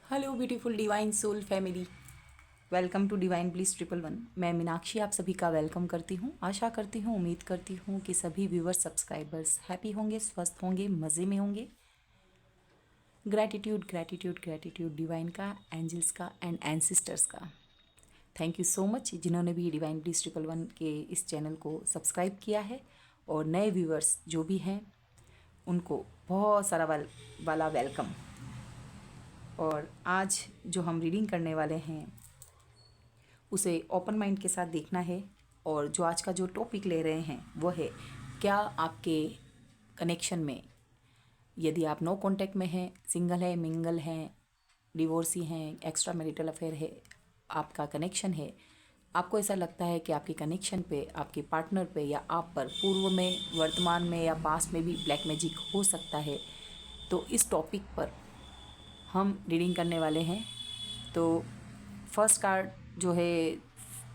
Hello beautiful divine soul family, welcome to divine bliss 111। मैं मीनाक्षी आप सभी का वेलकम करती हूँ। आशा करती हूँ, उम्मीद करती हूँ कि सभी व्यूवर्स सब्सक्राइबर्स हैप्पी होंगे, स्वस्थ होंगे, मज़े में होंगे। ग्रैटिट्यूड ग्रैटिट्यूड ग्रैटिट्यूड डिवाइन का, एंजल्स का एंड एंसिस्टर्स का। थैंक यू सो मच जिन्होंने भी डिवाइन ब्लिस 111 के इस चैनल को सब्सक्राइब किया है, और नए व्यूवर्स जो भी हैं उनको बहुत सारा वाला वेलकम। और आज जो हम रीडिंग करने वाले हैं उसे ओपन माइंड के साथ देखना है। और जो आज का जो टॉपिक ले रहे हैं वो है, क्या आपके कनेक्शन में, यदि आप नो कांटेक्ट में हैं, सिंगल है, मिंगल हैं, डिवोर्सी हैं, एक्स्ट्रा मैरिटल अफेयर है, आपका कनेक्शन है, आपको ऐसा लगता है कि आपके कनेक्शन पे, आपके पार्टनर पे या आप पर पूर्व में, वर्तमान में या पास्ट में भी ब्लैक मैजिक हो सकता है, तो इस टॉपिक पर हम रीडिंग करने वाले हैं। तो फर्स्ट कार्ड जो है,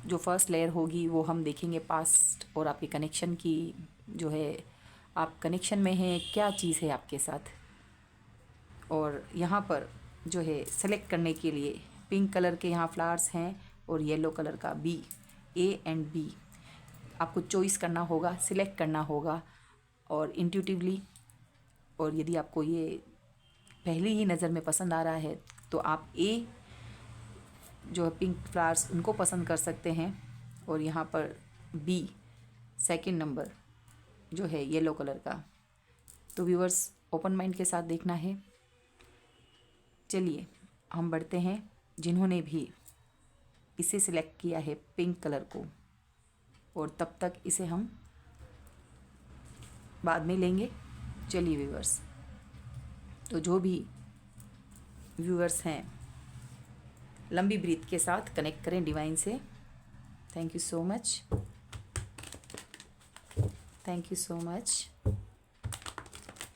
जो फर्स्ट लेयर होगी वो हम देखेंगे पास्ट और आपके कनेक्शन की, जो है आप कनेक्शन में हैं, क्या चीज़ है आपके साथ। और यहाँ पर जो है सेलेक्ट करने के लिए पिंक कलर के यहाँ फ्लावर्स हैं और येलो कलर का बी, ए एंड बी आपको चॉइस करना होगा, सिलेक्ट करना होगा और इंट्यूटिवली। और यदि आपको ये पहली ही नज़र में पसंद आ रहा है तो आप ए जो है पिंक फ्लावर्स उनको पसंद कर सकते हैं, और यहाँ पर बी सेकंड नंबर जो है येलो कलर का। तो व्यूअर्स ओपन माइंड के साथ देखना है। चलिए हम बढ़ते हैं। जिन्होंने भी इसे सिलेक्ट किया है पिंक कलर को, और तब तक इसे हम बाद में लेंगे। चलिए व्यूअर्स, तो जो भी व्यूअर्स हैं लंबी ब्रीथ के साथ कनेक्ट करें डिवाइन से। Thank you so much, thank you so much.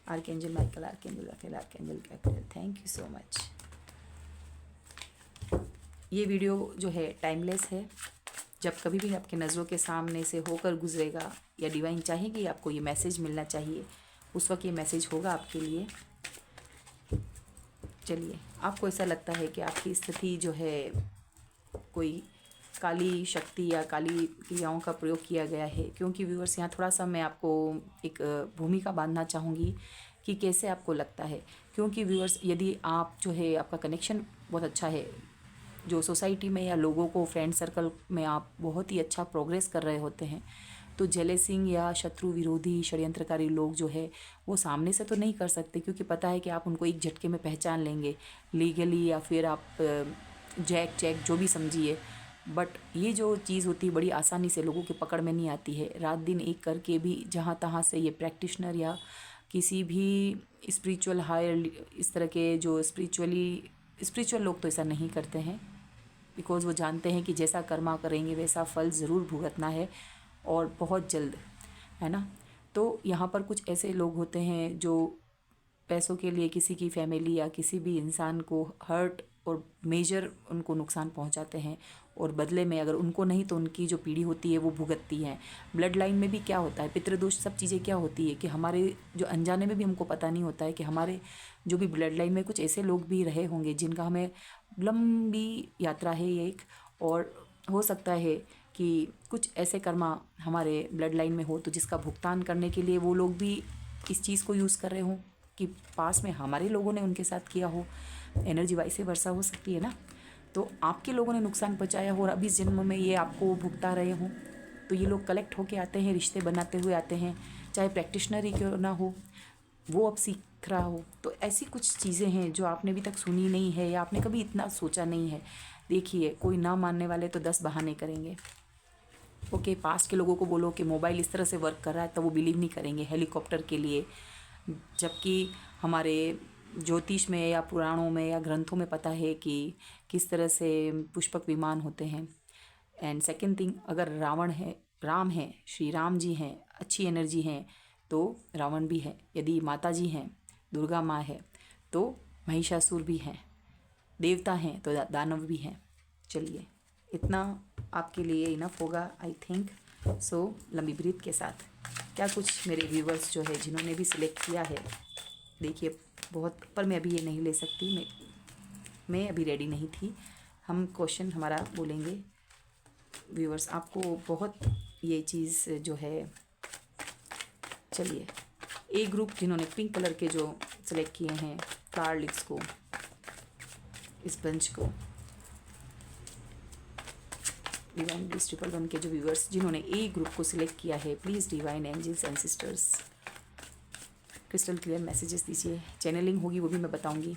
Archangel Michael, archangel Raphael, archangel Gabriel, thank you so much. ये वीडियो जो है टाइमलेस है। जब कभी भी आपके नज़रों के सामने से होकर गुजरेगा या डिवाइन चाहेगी आपको ये मैसेज मिलना चाहिए, उस वक्त ये मैसेज होगा आपके लिए। चलिए, आपको ऐसा लगता है कि आपकी स्थिति जो है कोई काली शक्ति या काली क्रियाओं का प्रयोग किया गया है, क्योंकि व्यूअर्स यहाँ थोड़ा सा मैं आपको एक भूमिका बांधना चाहूँगी कि कैसे आपको लगता है। क्योंकि व्यूअर्स यदि आप जो है आपका कनेक्शन बहुत अच्छा है, जो सोसाइटी में या लोगों को फ्रेंड सर्कल में आप बहुत ही अच्छा प्रोग्रेस कर रहे होते हैं, तो जेलेसिंग या शत्रु विरोधी षड्यंत्रकारी लोग जो है वो सामने से तो नहीं कर सकते, क्योंकि पता है कि आप उनको एक झटके में पहचान लेंगे लीगली, या फिर आप जैक चेक जो भी समझिए। बट ये जो चीज़ होती है बड़ी आसानी से लोगों के पकड़ में नहीं आती है। रात दिन एक करके भी जहाँ तहाँ से ये प्रैक्टिशनर या किसी भी स्पिरिचुअल हायर, इस तरह के जो स्पिरिचुअल लोग तो ऐसा नहीं करते हैं, बिकॉज़ वो जानते हैं कि जैसा कर्मा करेंगे वैसा फल ज़रूर भुगतना है, और बहुत जल्द, है ना। तो यहाँ पर कुछ ऐसे लोग होते हैं जो पैसों के लिए किसी की फैमिली या किसी भी इंसान को हर्ट और मेजर उनको नुकसान पहुंचाते हैं, और बदले में अगर उनको नहीं तो उनकी जो पीढ़ी होती है वो भुगतती है। ब्लड लाइन में भी क्या होता है, पितृदोष, सब चीज़ें क्या होती है कि हमारे जो अनजाने में भी हमको पता नहीं होता है कि हमारे जो भी ब्लड लाइन में कुछ ऐसे लोग भी रहे होंगे जिनका हमें लंबी यात्रा है ये एक, और हो सकता है कि कुछ ऐसे कर्मा हमारे ब्लड लाइन में हो तो जिसका भुगतान करने के लिए वो लोग भी इस चीज़ को यूज़ कर रहे हों कि पास में हमारे लोगों ने उनके साथ किया हो। एनर्जी वाइस वर्षा हो सकती है ना। तो आपके लोगों ने नुकसान पहुंचाया हो और अभी इस जन्म में ये आपको भुगता रहे हों, तो ये लोग कलेक्ट होके आते हैं, रिश्ते बनाते हुए आते हैं, चाहे प्रैक्टिशनर ही क्यों ना हो, वो अब सीख रहा हो। तो ऐसी कुछ चीज़ें हैं जो आपने अभी तक सुनी नहीं है या आपने कभी इतना सोचा नहीं है। देखिए, कोई ना मानने वाले तो 10 बहाने करेंगे। ओके, पास्ट के लोगों को बोलो कि मोबाइल इस तरह से वर्क कर रहा है तो वो बिलीव नहीं करेंगे हेलीकॉप्टर के लिए, जबकि हमारे ज्योतिष में या पुराणों में या ग्रंथों में पता है कि किस तरह से पुष्पक विमान होते हैं। एंड सेकंड थिंग, अगर रावण है, राम है, श्री राम जी हैं, अच्छी एनर्जी हैं तो रावण भी है। यदि माता जी हैं, दुर्गा माँ है, तो महिषासुर भी हैं। देवता हैं तो दानव भी हैं। चलिए, इतना आपके लिए इनफ होगा आई थिंक सो। लंबी ब्रीथ के साथ क्या कुछ मेरे व्यूवर्स जो है जिन्होंने भी सिलेक्ट किया है, देखिए बहुत, पर मैं अभी ये नहीं ले सकती, मैं मैं अभी रेडी नहीं थी। हम क्वेश्चन हमारा बोलेंगे। व्यूअर्स आपको बहुत ये चीज़ जो है, चलिए ए ग्रुप जिन्होंने पिंक कलर के जो सेलेक्ट किए हैं कार्ड्स को, इस बंच को, डिवाइन ब्लिस 111 के जो व्यूअर्स जिन्होंने ए ग्रुप को सिलेक्ट किया है, please divine angels and sisters crystal clear messages दीजिए। चैनलिंग होगी वो भी मैं बताऊंगी,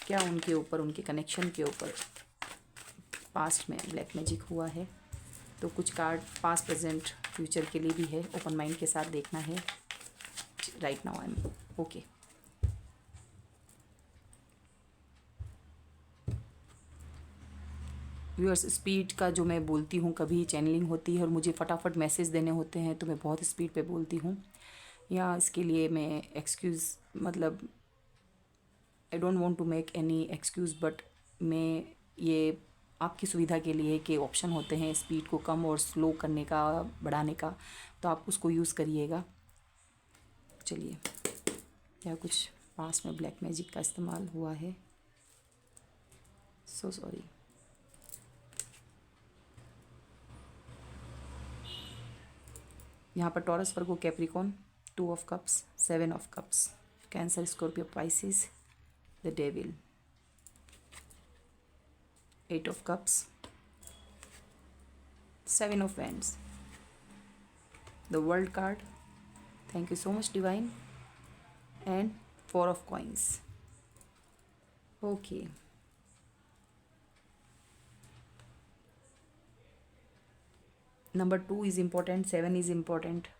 क्या उनके ऊपर, उनके कनेक्शन के ऊपर पास्ट में ब्लैक मैजिक हुआ है। तो कुछ कार्ड पास्ट प्रेजेंट फ्यूचर के लिए भी है, ओपन माइंड के साथ देखना है। Right now I am okay. Viewers speed का जो मैं बोलती हूँ, कभी चैनलिंग होती है और मुझे फटाफट मैसेज देने होते हैं तो मैं बहुत स्पीड पे बोलती हूँ, या इसके लिए मैं एक्सक्यूज़, मतलब I don't want to make any excuse, but मैं ये आपकी सुविधा के लिए कि ऑप्शन होते हैं स्पीड को कम और स्लो करने का, बढ़ाने का, तो आप उसको यूज़ करिएगा। चलिए, क्या कुछ पास में ब्लैक मैजिक का इस्तेमाल हुआ है? So sorry. यहाँ पर taurus, Virgo, Capricorn, 2 of cups, 7 of cups, cancer, Scorpio, Pisces, the devil, 8 of cups, 7 of wands, the world card, thank you so much divine, and 4 of coins. Okay, number 2 is important, 7 is important,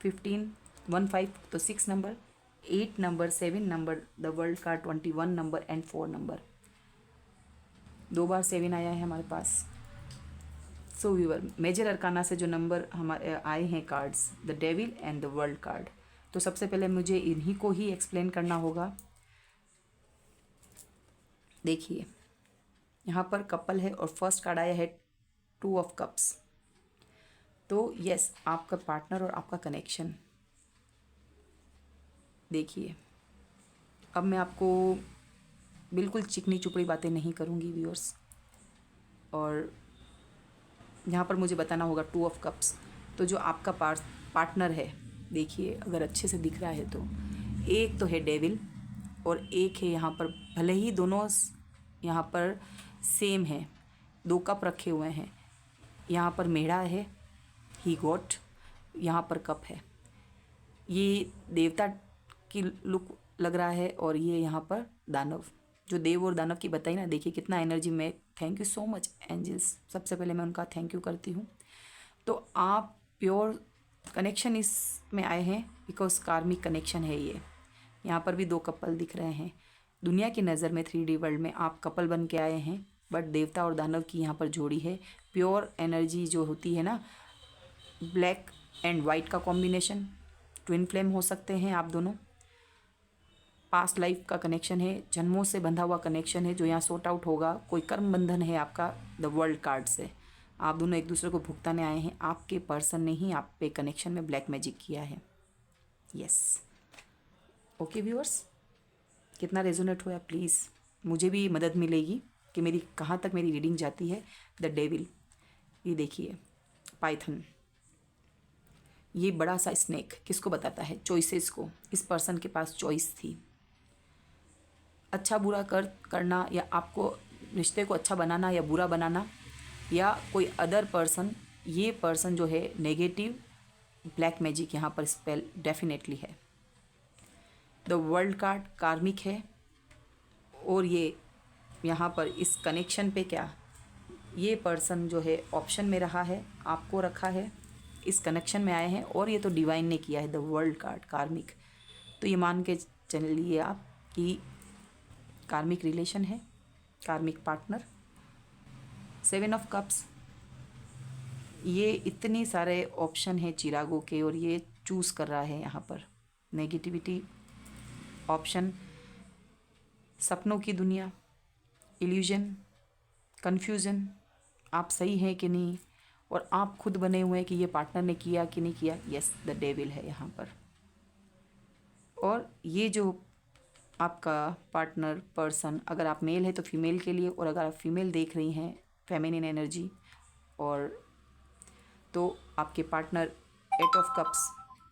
15 1 5 तो 6 number, 8 number, 7 number, the world card 21 number and 4 number. 2 बार 7 आया है हमारे पास। सो viewer, major arcana से जो number हमारे आए हैं cards, the devil and the world card, तो सबसे पहले मुझे इन्हीं को ही एक्सप्लेन करना होगा। देखिए यहाँ पर कपल है और फर्स्ट कार्ड आया है 2 ऑफ कप्स। तो यस, आपका पार्टनर और आपका कनेक्शन। देखिए अब मैं आपको बिल्कुल चिकनी चुपड़ी बातें नहीं करूँगी व्यूअर्स, और यहाँ पर मुझे बताना होगा 2 ऑफ कप्स। तो जो आपका पार्टनर है, देखिए अगर अच्छे से दिख रहा है तो एक तो है डेविल और एक है यहाँ पर, भले ही दोनों यहाँ पर सेम है, 2 कप रखे हुए हैं, यहाँ पर मेढ़ा है, ही गॉट, यहाँ पर कप है, ये देवता की लुक लग रहा है, और ये यहाँ पर दानव, जो देव और दानव की बताई ना, देखिए कितना एनर्जी में। Thank you so much angels, सबसे पहले मैं उनका थैंक यू करती हूँ। तो आप प्योर कनेक्शन इसमें आए हैं, बिकॉज कार्मिक कनेक्शन है ये। यहाँ पर भी 2 कपल दिख रहे हैं। दुनिया की नज़र में 3D वर्ल्ड में आप कपल बन के आए हैं, बट देवता और दानव की यहाँ पर जोड़ी है। प्योर एनर्जी जो होती है ना, ब्लैक एंड वाइट का कॉम्बिनेशन, ट्विन फ्लेम हो सकते हैं आप दोनों। पास्ट लाइफ का कनेक्शन है, जन्मों से बंधा हुआ कनेक्शन है जो यहाँ सॉर्ट आउट होगा। कोई कर्म बंधन है आपका द वर्ल्ड कार्ड से, आप दोनों एक दूसरे को भुगताने आए हैं। आपके पर्सन ने ही आप पे कनेक्शन में ब्लैक मैजिक किया है। यस, ओके व्यूअर्स, कितना रेजोनेट हुआ प्लीज़, मुझे भी मदद मिलेगी कि मेरी कहाँ तक मेरी रीडिंग जाती है। द डेविल, ये देखिए पाइथन, ये बड़ा सा स्नेक किसको बताता है? चॉइसेस को। इस पर्सन के पास चॉइस थी, अच्छा बुरा करना, या आपको रिश्ते को अच्छा बनाना या बुरा बनाना, या कोई अदर पर्सन। ये पर्सन जो है नेगेटिव ब्लैक मैजिक यहाँ पर स्पेल डेफिनेटली है। द वर्ल्ड कार्ड कार्मिक है, और ये यहाँ पर इस कनेक्शन पे क्या, ये पर्सन जो है ऑप्शन में रहा है, आपको रखा है, इस कनेक्शन में आए हैं, और ये तो डिवाइन ने किया है द वर्ल्ड कार्ड कार्मिक। तो ये मान के चलिए आप कि कार्मिक रिलेशन है, कार्मिक पार्टनर। 7 ऑफ कप्स, ये इतने सारे ऑप्शन हैं चिरागों के, और ये चूज़ कर रहा है यहाँ पर नेगेटिविटी ऑप्शन, सपनों की दुनिया, इल्यूजन, कन्फ्यूज़न, आप सही हैं कि नहीं, और आप खुद बने हुए हैं कि ये पार्टनर ने किया कि नहीं किया। यस, द डेविल है यहाँ पर। और ये जो आपका पार्टनर पर्सन, अगर आप मेल है तो फीमेल के लिए, और अगर आप फीमेल देख रही हैं फेमिनिन एनर्जी, और तो आपके partner 8 of cups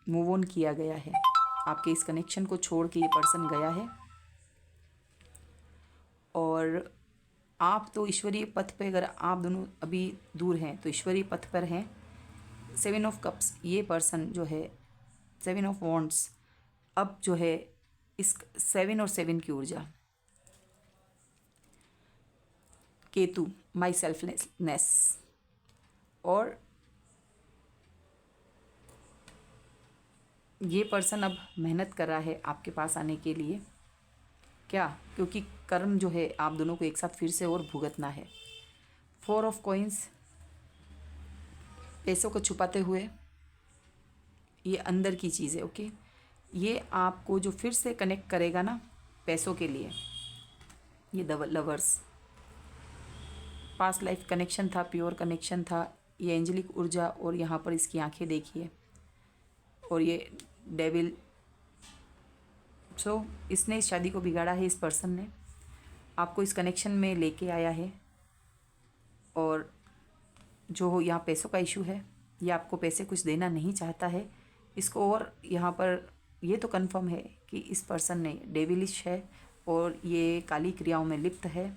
move on किया गया है, आपके इस कनेक्शन को छोड़ के ये पर्सन गया है। और आप तो ईश्वरीय पथ पे, अगर आप दोनों अभी दूर हैं तो ईश्वरीय पथ पर हैं। 7 ऑफ कप्स, ये पर्सन जो है 7 ऑफ वॉन्ड्स, अब जो है इस 7 और 7 की ऊर्जा, केतु माई सेल्फनेस, और ये पर्सन अब मेहनत कर रहा है आपके पास आने के लिए। क्या? क्योंकि कर्म जो है आप दोनों को एक साथ फिर से और भुगतना है। 4 ऑफ कॉइंस, पैसों को छुपाते हुए, ये अंदर की चीज़ है। ओके, ये आपको जो फिर से कनेक्ट करेगा ना पैसों के लिए, ये लवर्स, पास्ट लाइफ कनेक्शन था, प्योर कनेक्शन था, ये एंजेलिक ऊर्जा, और यहाँ पर इसकी आंखें देखिए, और ये डेविल। सो इसने इस शादी को बिगाड़ा है, इस पर्सन ने आपको इस कनेक्शन में लेके आया है। और जो यहाँ पैसों का इशू है, ये आपको पैसे कुछ देना नहीं चाहता है इसको, और यहाँ पर ये तो कंफर्म है कि इस पर्सन ने डेविलिश है और ये काली क्रियाओं में लिप्त है।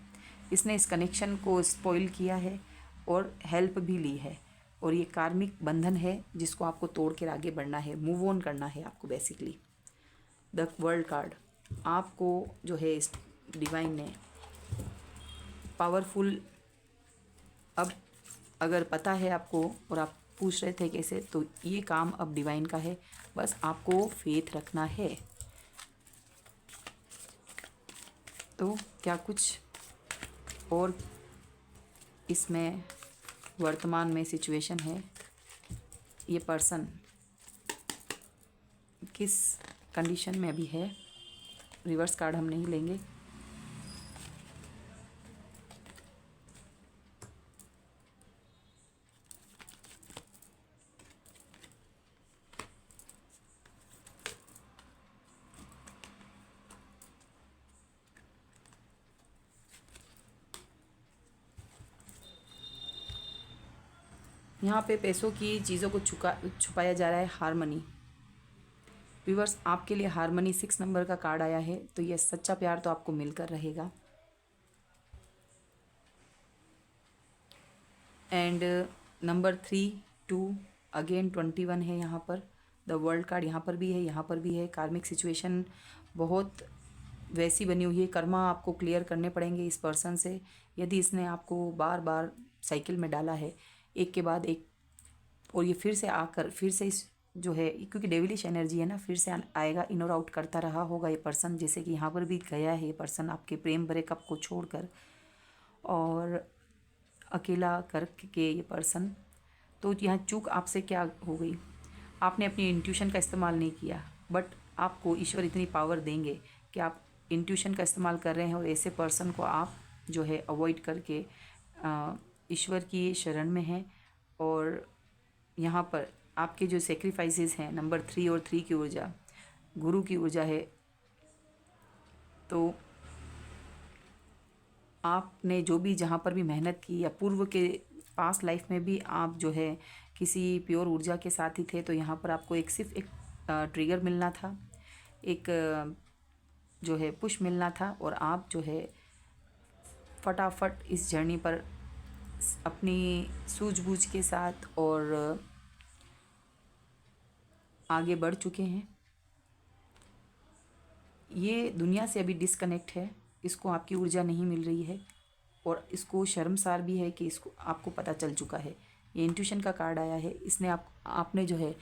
इसने इस कनेक्शन को स्पॉइल किया है और हेल्प भी ली है, और ये कार्मिक बंधन है जिसको आपको तोड़ कर आगे बढ़ना है, मूव ऑन करना है आपको बेसिकली। द वर्ल्ड कार्ड आपको जो है इस डिवाइन ने पावरफुल, अब अगर पता है आपको और आप पूछ रहे थे कैसे, तो ये काम अब डिवाइन का है, बस आपको फेथ रखना है। तो क्या कुछ और इसमें वर्तमान में सिचुएशन है, ये पर्सन किस कंडीशन में अभी है? रिवर्स कार्ड हम नहीं लेंगे। यहाँ पे पैसों की चीज़ों को छुपाया जा रहा है, हारमनी। व्यूअर्स, आपके लिए हारमनी 6 नंबर का कार्ड आया है, तो ये सच्चा प्यार तो आपको मिलकर रहेगा। एंड नंबर 3, 2, अगेन 21 है यहाँ पर। द वर्ल्ड कार्ड यहाँ पर भी है, यहाँ पर भी है। कार्मिक सिचुएशन बहुत वैसी बनी हुई है, कर्मा आपको क्लियर करने पड़ेंगे इस पर्सन से, यदि इसने आपको बार बार साइकिल में डाला है एक के बाद एक, और ये फिर से आकर फिर से इस जो है, क्योंकि डेविलिश एनर्जी है ना, फिर से आएगा, इन और आउट करता रहा होगा ये पर्सन, जैसे कि यहाँ पर भी गया है ये पर्सन आपके प्रेम भरे कप को छोड़कर और अकेला करके ये पर्सन। तो यहाँ चूक आपसे क्या हो गई? आपने अपनी इंट्यूशन का इस्तेमाल नहीं किया, बट आपको ईश्वर इतनी पावर देंगे कि आप इंट्यूशन का इस्तेमाल कर रहे हैं, और ऐसे पर्सन को आप जो है अवॉइड करके ईश्वर की शरण में हैं। और यहाँ पर आपके जो सेक्रीफाइसेस हैं, नंबर 3 और 3 की ऊर्जा गुरु की ऊर्जा है, तो आपने जो भी जहाँ पर भी मेहनत की, या पूर्व के पास्ट लाइफ में भी आप जो है किसी प्योर ऊर्जा के साथ ही थे, तो यहाँ पर आपको सिर्फ एक ट्रिगर मिलना था, एक जो है पुश मिलना था, और आप जो है फटाफट इस जर्नी पर अपनी सूझबूझ के साथ और आगे बढ़ चुके हैं। ये दुनिया से अभी डिस्कनेक्ट है, इसको आपकी ऊर्जा नहीं मिल रही है, और इसको शर्मसार भी है कि इसको आपको पता चल चुका है। ये इंट्यूशन का कार्ड आया है, इसने आपने जो है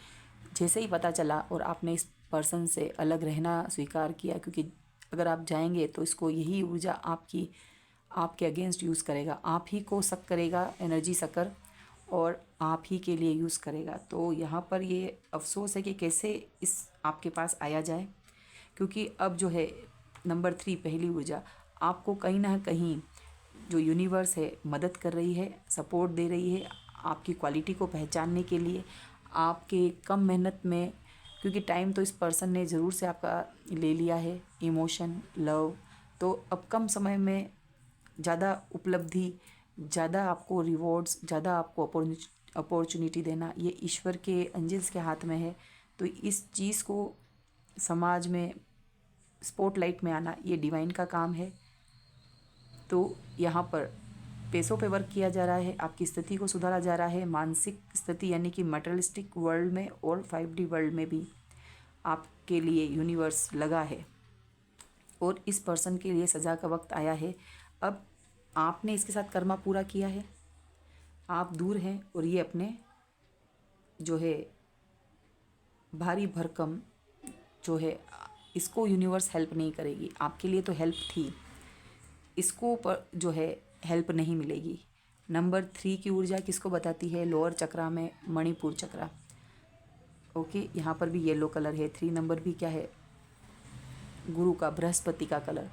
जैसे ही पता चला और आपने इस पर्सन से अलग रहना स्वीकार किया, क्योंकि अगर आप जाएंगे तो इसको यही ऊर्जा आपके अगेंस्ट यूज़ करेगा, आप ही को शक करेगा, एनर्जी सकर, और आप ही के लिए यूज़ करेगा। तो यहाँ पर ये अफसोस है कि कैसे इस आपके पास आया जाए, क्योंकि अब जो है नंबर 3 पहली ऊर्जा आपको कहीं ना कहीं जो यूनिवर्स है मदद कर रही है, सपोर्ट दे रही है आपकी क्वालिटी को पहचानने के लिए, आपके कम मेहनत में क्योंकि टाइम तो इस पर्सन ने ज़रूर से आपका ले लिया है, इमोशन, लव। तो अब कम समय में ज़्यादा उपलब्धि, ज़्यादा आपको रिवॉर्ड्स, ज़्यादा आपको अपॉर्चुनिटी देना, ये ईश्वर के एंजल्स के हाथ में है। तो इस चीज़ को समाज में स्पॉटलाइट में आना, ये डिवाइन का काम है। तो यहाँ पर पैसों पे वर्क किया जा रहा है, आपकी स्थिति को सुधारा जा रहा है, मानसिक स्थिति यानी कि मटेरियलिस्टिक वर्ल्ड में और 5D वर्ल्ड में भी आपके लिए यूनिवर्स लगा है। और इस पर्सन के लिए सज़ा का वक्त आया है। अब आपने इसके साथ कर्मा पूरा किया है, आप दूर हैं, और ये अपने जो है भारी भरकम जो है, इसको यूनिवर्स हेल्प नहीं करेगी। आपके लिए तो हेल्प थी, इसको पर जो है हेल्प नहीं मिलेगी। नंबर 3 की ऊर्जा किसको बताती है? लोअर चक्रा में मणिपुर चक्रा। ओके, यहाँ पर भी येलो कलर है। 3 नंबर भी क्या है? गुरु का, बृहस्पति का कलर।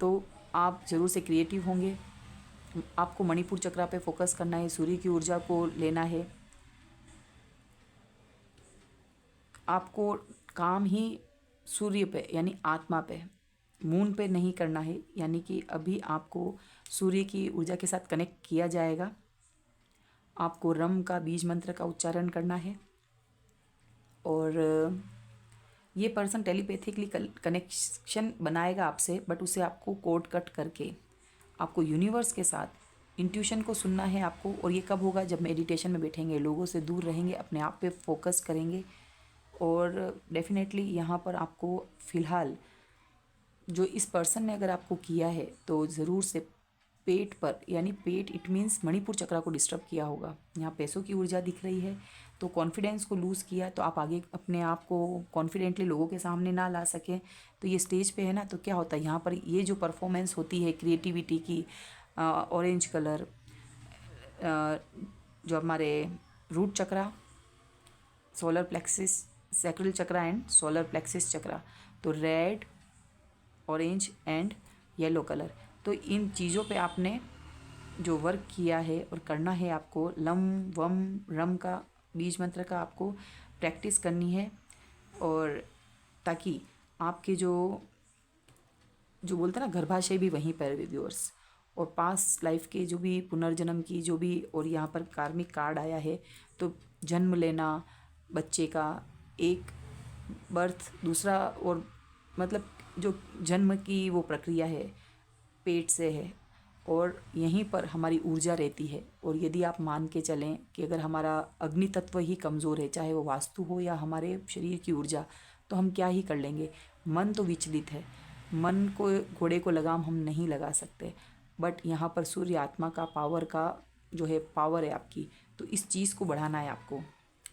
तो आप ज़रूर से क्रिएटिव होंगे। आपको मणिपुर चक्रा पे फोकस करना है, सूर्य की ऊर्जा को लेना है। आपको काम ही सूर्य पे यानी आत्मा पे, मून पे नहीं करना है। यानी कि अभी आपको सूर्य की ऊर्जा के साथ कनेक्ट किया जाएगा। आपको रम का बीज मंत्र का उच्चारण करना है। और ये पर्सन टेलीपैथिकली कनेक्शन बनाएगा आपसे, बट उसे आपको कोड कट करके आपको यूनिवर्स के साथ इंट्यूशन को सुनना है आपको। और ये कब होगा? जब मेडिटेशन में बैठेंगे, लोगों से दूर रहेंगे, अपने आप पे फोकस करेंगे। और डेफिनेटली यहाँ पर आपको फ़िलहाल जो इस पर्सन ने अगर आपको किया है तो ज़रूर से पेट पर, यानी पेट इट मीन्स मणिपुर चक्रा को डिस्टर्ब किया होगा। यहाँ पैसों की ऊर्जा दिख रही है, तो कॉन्फिडेंस को लूज़ किया, तो आप आगे अपने आप को कॉन्फिडेंटली लोगों के सामने ना ला सकें। तो ये स्टेज पे है ना, तो क्या होता है यहाँ पर, ये जो परफॉर्मेंस होती है क्रिएटिविटी की, ऑरेंज कलर, जो हमारे root chakra, solar plexus, sacral chakra and solar plexus chakra, तो red, orange and yellow colour. तो इन चीज़ों पे आपने जो वर्क किया है और करना है आपको, लम वम रम का बीज मंत्र का आपको प्रैक्टिस करनी है। और ताकि आपके जो जो बोलते हैं ना गर्भाशय भी वहीं पर व्यूअर्स, और पास लाइफ के जो भी पुनर्जन्म की जो भी, और यहाँ पर कार्मिक कार्ड आया है, तो जन्म लेना बच्चे का, एक बर्थ, दूसरा, और मतलब जो जन्म की वो प्रक्रिया है पेट से है, और यहीं पर हमारी ऊर्जा रहती है। और यदि आप मान के चलें कि अगर हमारा अग्नि तत्व ही कमज़ोर है, चाहे वो वास्तु हो या हमारे शरीर की ऊर्जा, तो हम क्या ही कर लेंगे। मन तो विचलित है, मन को, घोड़े को लगाम हम नहीं लगा सकते। बट यहाँ पर सूर्य आत्मा का पावर का जो है पावर है आपकी, तो इस चीज़ को बढ़ाना है आपको।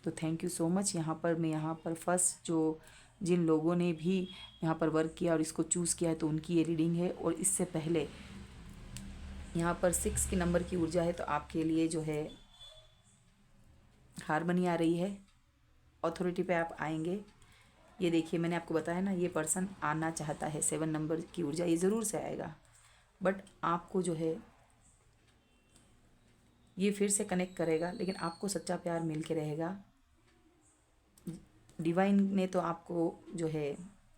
तो थैंक यू सो मच। यहाँ पर फर्स्ट जो जिन लोगों ने भी यहाँ पर वर्क किया और इसको चूज़ किया है, तो उनकी ये रीडिंग है। और इससे पहले यहाँ पर 6 के नंबर की ऊर्जा है, तो आपके लिए जो है हारमनी आ रही है, अथॉरिटी पे आप आएंगे। ये देखिए, मैंने आपको बताया ना, ये पर्सन आना चाहता है। 7 नंबर की ऊर्जा, ये ज़रूर से आएगा, बट आपको जो है ये फिर से कनेक्ट करेगा, लेकिन आपको सच्चा प्यार मिल के रहेगा। डिवाइन ने तो आपको जो है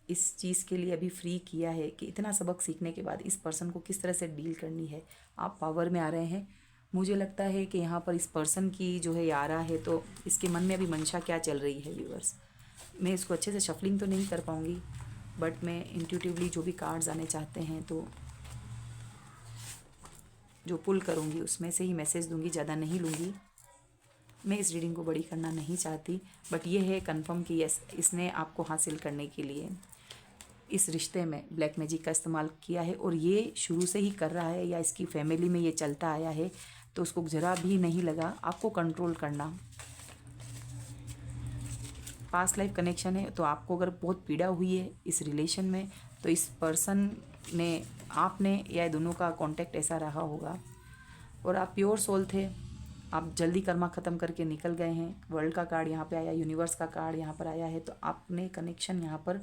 इस चीज़ के लिए अभी फ्री किया है कि इतना सबक सीखने के बाद इस पर्सन को किस तरह से डील करनी है, आप पावर में आ रहे हैं। मुझे लगता है कि यहाँ पर इस पर्सन की जो है यारा है, तो इसके मन में अभी मंशा क्या चल रही है व्यूअर्स। मैं इसको अच्छे से शफलिंग तो नहीं कर पाऊँगी, बट मैं इंट्यूटिवली जो भी कार्ड्स आने चाहते हैं तो जो पुल करूँगी उसमें से ही मैसेज दूँगी, ज़्यादा नहीं लूँगी। मैं इस रीडिंग को बड़ी करना नहीं चाहती, बट ये है कंफर्म कि यस, इसने आपको हासिल करने के लिए इस रिश्ते में ब्लैक मैजिक का इस्तेमाल किया है। और ये शुरू से ही कर रहा है, या इसकी फैमिली में ये चलता आया है, तो उसको ज़रा भी नहीं लगा आपको कंट्रोल करना। पास्ट लाइफ कनेक्शन है, तो आपको अगर बहुत पीड़ा हुई है इस रिलेशन में, तो इस पर्सन ने, आपने या दोनों का कांटेक्ट ऐसा रहा होगा। और आप प्योर सोल थे, आप जल्दी कर्मा ख़त्म करके निकल गए हैं। वर्ल्ड का कार्ड यहाँ पे आया, यूनिवर्स का कार्ड यहाँ पर आया है, तो आपने कनेक्शन यहाँ पर,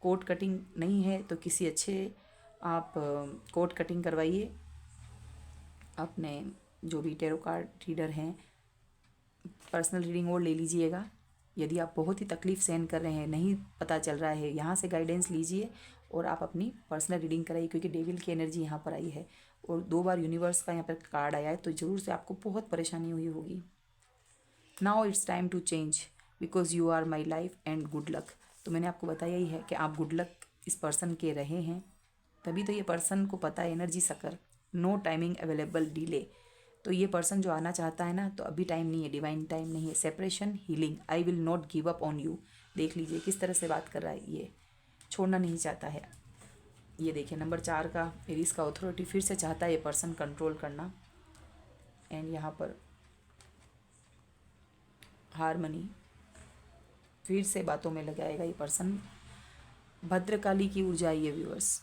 कोट कटिंग नहीं है तो किसी अच्छे आप कोट कटिंग करवाइए। अपने जो भी टेरो कार्ड रीडर हैं, पर्सनल रीडिंग और ले लीजिएगा। यदि आप बहुत ही तकलीफ़ सहन कर रहे हैं, नहीं पता चल रहा है, यहाँ से गाइडेंस लीजिए और आप अपनी पर्सनल रीडिंग कराइए, क्योंकि डेविल की एनर्जी यहाँ पर आई है और 2 बार यूनिवर्स का यहाँ पर कार्ड आया है, तो ज़रूर से आपको बहुत परेशानी हुई होगी। Now it's time to change because you are my life and good luck. तो मैंने आपको बताया ही है कि आप गुड लक इस पर्सन के रहे हैं, तभी तो ये पर्सन को पता है energy sucker, no timing available, delay. तो ये पर्सन जो आना चाहता है ना, तो अभी टाइम नहीं है, डिवाइन टाइम नहीं है। Separation, healing, I will not give up on you. देख लीजिए किस तरह से बात कर रहा है, ये छोड़ना नहीं चाहता है। ये देखिए नंबर 4 का एरीज का अथॉरिटी, फिर से चाहता है ये पर्सन कंट्रोल करना। एंड यहाँ पर हारमनी, फिर से बातों में लगाएगा ये पर्सन। भद्रकाली की ऊर्जा, ये viewers,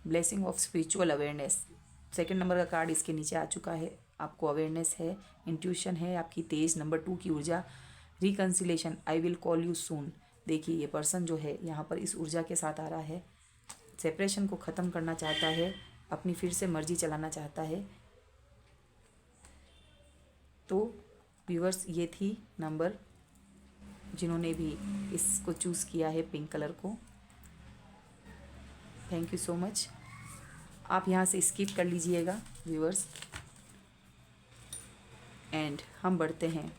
blessing of spiritual awareness, second number का कार्ड इसके नीचे आ चुका है। आपको अवेयरनेस है, इंट्यूशन है, आपकी तेज। नंबर 2 की ऊर्जा, reconciliation, I will call you soon. देखिए ये पर्सन जो है यहाँ पर इस ऊर्जा के साथ आ रहा है, सेपरेशन को ख़त्म करना चाहता है, अपनी फिर से मर्जी चलाना चाहता है। तो व्यूअर्स ये थी नंबर जिन्होंने भी इसको चूज़ किया है, पिंक कलर को। Thank you so much. आप यहाँ से स्किप कर लीजिएगा व्यूअर्स, एंड हम बढ़ते हैं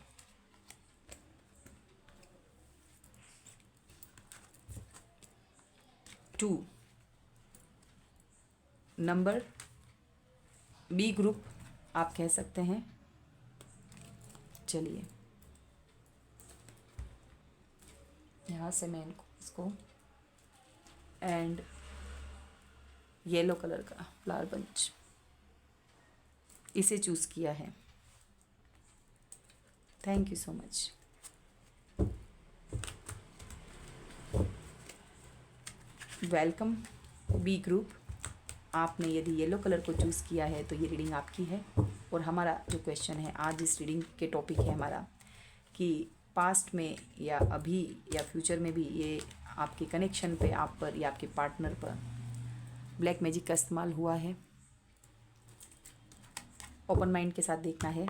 टू नंबर बी ग्रुप, आप कह सकते हैं। चलिए यहाँ से मैं इसको एंड येलो कलर का फ्लावर बंच इसे चूज़ किया है। Thank you so much. Welcome B group. आपने यदि येलो कलर को चूज़ किया है तो ये रीडिंग आपकी है। और हमारा जो क्वेश्चन है आज, इस रीडिंग के टॉपिक है हमारा कि पास्ट में या अभी या फ्यूचर में भी ये आपके कनेक्शन पे, आप पर या आपके पार्टनर पर ब्लैक मैजिक का इस्तेमाल हुआ है। ओपन माइंड के साथ देखना है,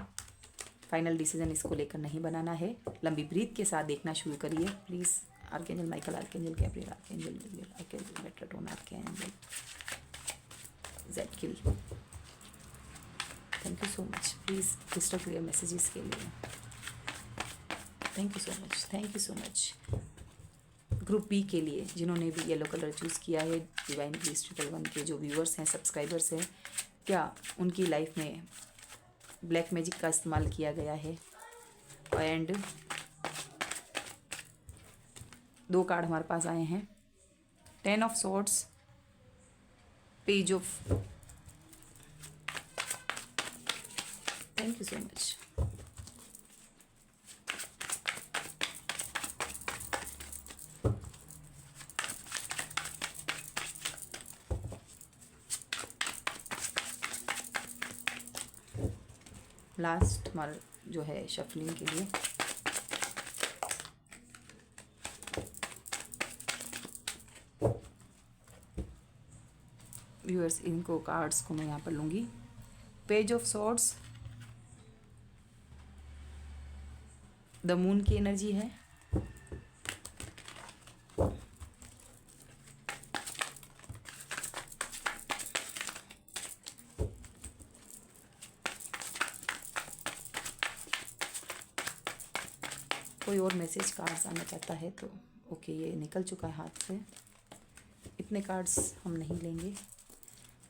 फाइनल डिसीजन इसको लेकर नहीं बनाना है। लंबी ब्रीथ के साथ देखना शुरू करिए please. Archangel Michael, archangel Gabriel, archangel Miguel, archangel Metron, archangel Zadkiel, thank you so much. Please crystal clear messages के लिए thank you so much, thank you so much. Group B के लिए जिन्होंने भी येलो कलर चूज़ किया है, divine please 111 के जो व्यूअर्स हैं, सब्सक्राइबर्स हैं, क्या उनकी लाइफ में ब्लैक मैजिक का इस्तेमाल किया गया है? एंड 2 कार्ड हमारे पास आए हैं, 10 of swords, page of, thank you so much. Last हमारा जो है शफलिंग के लिए, व्यूअर्स इनको कार्ड्स को मैं यहाँ पर लूँगी। Page of swords, the moon की एनर्जी है, कोई और मैसेज कार्ड्स आना चाहता है तो ओके, ये निकल चुका है हाथ से। इतने कार्ड्स हम नहीं लेंगे,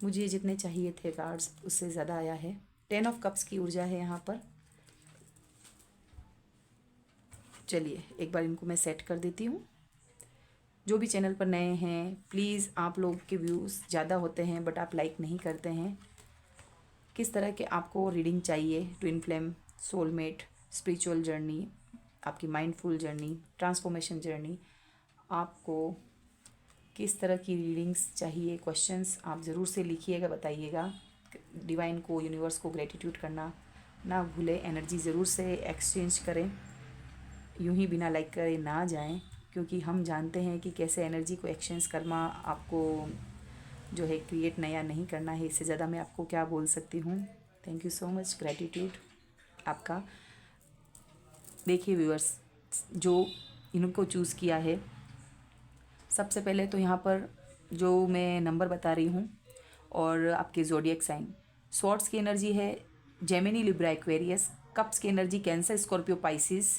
मुझे जितने चाहिए थे कार्ड्स उससे ज़्यादा आया है। 10 ऑफ कप्स की ऊर्जा है यहाँ पर। चलिए एक बार इनको मैं सेट कर देती हूँ। जो भी चैनल पर नए हैं, प्लीज़, आप लोग के व्यूज़ ज़्यादा होते हैं बट आप लाइक नहीं करते हैं। किस तरह के आपको रीडिंग चाहिए? Twin flame, soulmate, spiritual journey, आपकी माइंडफुल जर्नी, ट्रांसफॉर्मेशन जर्नी, आपको किस तरह की रीडिंग्स चाहिए? क्वेश्चंस आप ज़रूर से लिखिएगा, बताइएगा। डिवाइन को, यूनिवर्स को ग्रेटिट्यूड करना ना भूलें। एनर्जी ज़रूर से एक्सचेंज करें, यूं ही बिना लाइक करे ना जाएं, क्योंकि हम जानते हैं कि कैसे एनर्जी को एक्सचेंज करना आपको जो है क्रिएट नया नहीं करना है। इससे ज़्यादा मैं आपको क्या बोल सकती हूँ। Thank you so much, gratitude आपका। देखिए व्यूअर्स, जो इनको चूज़ किया है, सबसे पहले तो यहाँ पर जो मैं नंबर बता रही हूँ और आपके ज़ोडिएक साइन, स्वॉर्ड्स की एनर्जी है जेमिनी, लिब्रा, एक्वेरियस। कप्स की एनर्जी कैंसर, स्कॉर्पियो, पाइसिस।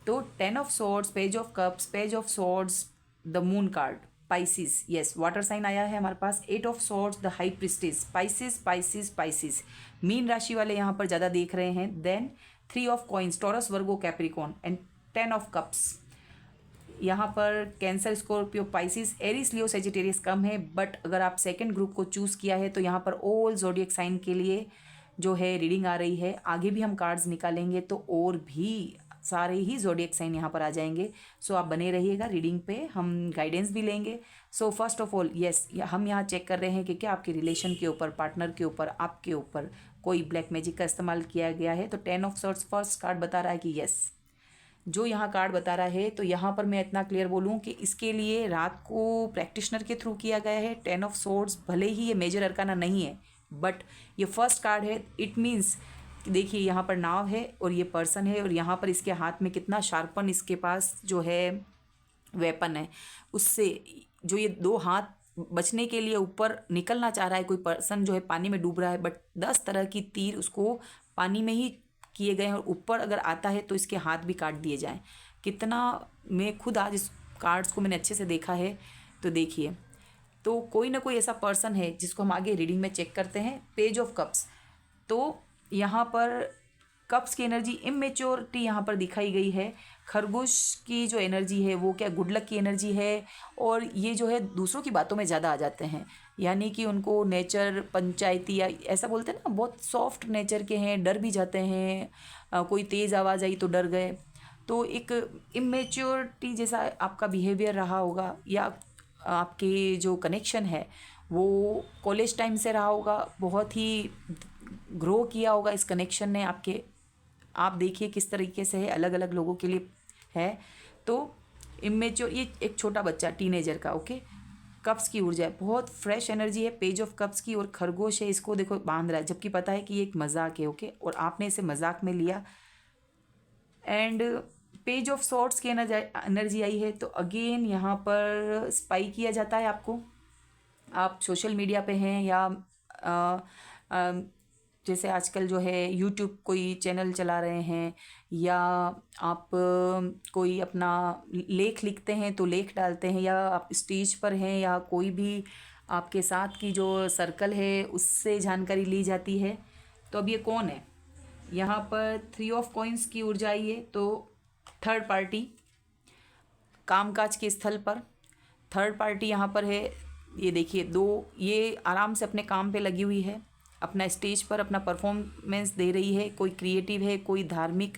तो 10 of swords, page of cups, page of swords, the moon card, Pisces, yes water sign आया है हमारे पास। 8 of swords, the high priestess, Pisces Pisces Pisces, मीन राशि वाले यहाँ पर ज़्यादा देख रहे हैं। Then 3 of coins, Taurus, Virgo, Capricorn. And 10 of cups, यहाँ पर कैंसर, स्कॉर्पियो, पाइसिस, एरिस, लियो, सेजिटेरियस कम है। बट अगर आप सेकंड ग्रुप को चूज़ किया है तो यहाँ पर ऑल ज़ोडिएक साइन के लिए जो है रीडिंग आ रही है। आगे भी हम कार्ड्स निकालेंगे तो और भी सारे ही ज़ोडिएक साइन यहाँ पर आ जाएंगे। सो आप बने रहिएगा रीडिंग पे, हम गाइडेंस भी लेंगे। So first of all yes, हम यहाँ चेक कर रहे हैं कि क्या आपके रिलेशन के ऊपर, पार्टनर के ऊपर, आपके ऊपर कोई ब्लैक मैजिक का इस्तेमाल किया गया है। तो 10 ऑफ सॉर्ड्स फर्स्ट कार्ड बता रहा है कि यस, जो यहाँ कार्ड बता रहा है। तो यहाँ पर मैं इतना क्लियर बोलूँ कि इसके लिए रात को प्रैक्टिशनर के थ्रू किया गया है। 10 ऑफ सोर्ड्स भले ही ये मेजर अरकाना नहीं है, बट ये फर्स्ट कार्ड है। इट मीन्स देखिए यहाँ पर नाव है और ये पर्सन है, और यहाँ पर इसके हाथ में कितना शार्पन इसके पास जो है वेपन है, उससे जो ये 2 हाथ बचने के लिए ऊपर निकलना चाह रहा है। कोई पर्सन जो है पानी में डूब रहा है, बट 10 तरह की तीर उसको पानी में ही किए गए हैं, और ऊपर अगर आता है तो इसके हाथ भी काट दिए जाएं। कितना, मैं खुद आज इस कार्ड्स को मैंने अच्छे से देखा है। तो देखिए, तो कोई ना कोई ऐसा पर्सन है जिसको हम आगे रीडिंग में चेक करते हैं। पेज ऑफ कप्स, तो यहाँ पर कप्स की एनर्जी इमेच्योरिटी यहाँ पर दिखाई गई है। खरगोश की जो एनर्जी है वो क्या गुड लक की एनर्जी है, और ये जो है दूसरों की बातों में ज़्यादा आ जाते हैं, यानी कि उनको नेचर पंचायती या ऐसा बोलते हैं ना, बहुत सॉफ्ट नेचर के हैं, डर भी जाते हैं। कोई तेज़ आवाज़ आई तो डर गए। तो एक इमेच्योरिटी जैसा आपका बिहेवियर रहा होगा, या आपके जो कनेक्शन है वो कॉलेज टाइम से रहा होगा, बहुत ही ग्रो किया होगा इस कनेक्शन ने आपके। आप देखिए किस तरीके से है, अलग अलग लोगों के लिए है। तो इमेच्योर, ये एक छोटा बच्चा, टीनेजर का, ओके। कप्स की ऊर्जा है, बहुत फ्रेश एनर्जी है पेज ऑफ कप्स की, और खरगोश है, इसको देखो बांध रहा है, जबकि पता है कि ये एक मजाक है, ओके, और आपने इसे मजाक में लिया। एंड पेज ऑफ सॉर्ड्स की एनर्जी आई है। तो अगेन यहाँ पर स्पाई किया जाता है आपको। आप सोशल मीडिया पे हैं, या जैसे आजकल जो है यूट्यूब कोई चैनल चला रहे हैं, या आप कोई अपना लेख लिखते हैं तो लेख डालते हैं, या आप स्टेज पर हैं, या कोई भी आपके साथ की जो सर्कल है उससे जानकारी ली जाती है। तो अब ये कौन है, यहाँ पर 3 ऑफ कॉइन्स की ऊर्जा आई है। तो थर्ड पार्टी, कामकाज के स्थल पर थर्ड पार्टी यहाँ पर है। ये देखिए, 2 ये आराम से अपने काम पे लगी हुई है, अपना स्टेज पर अपना परफॉर्मेंस दे रही है। कोई क्रिएटिव है, कोई धार्मिक,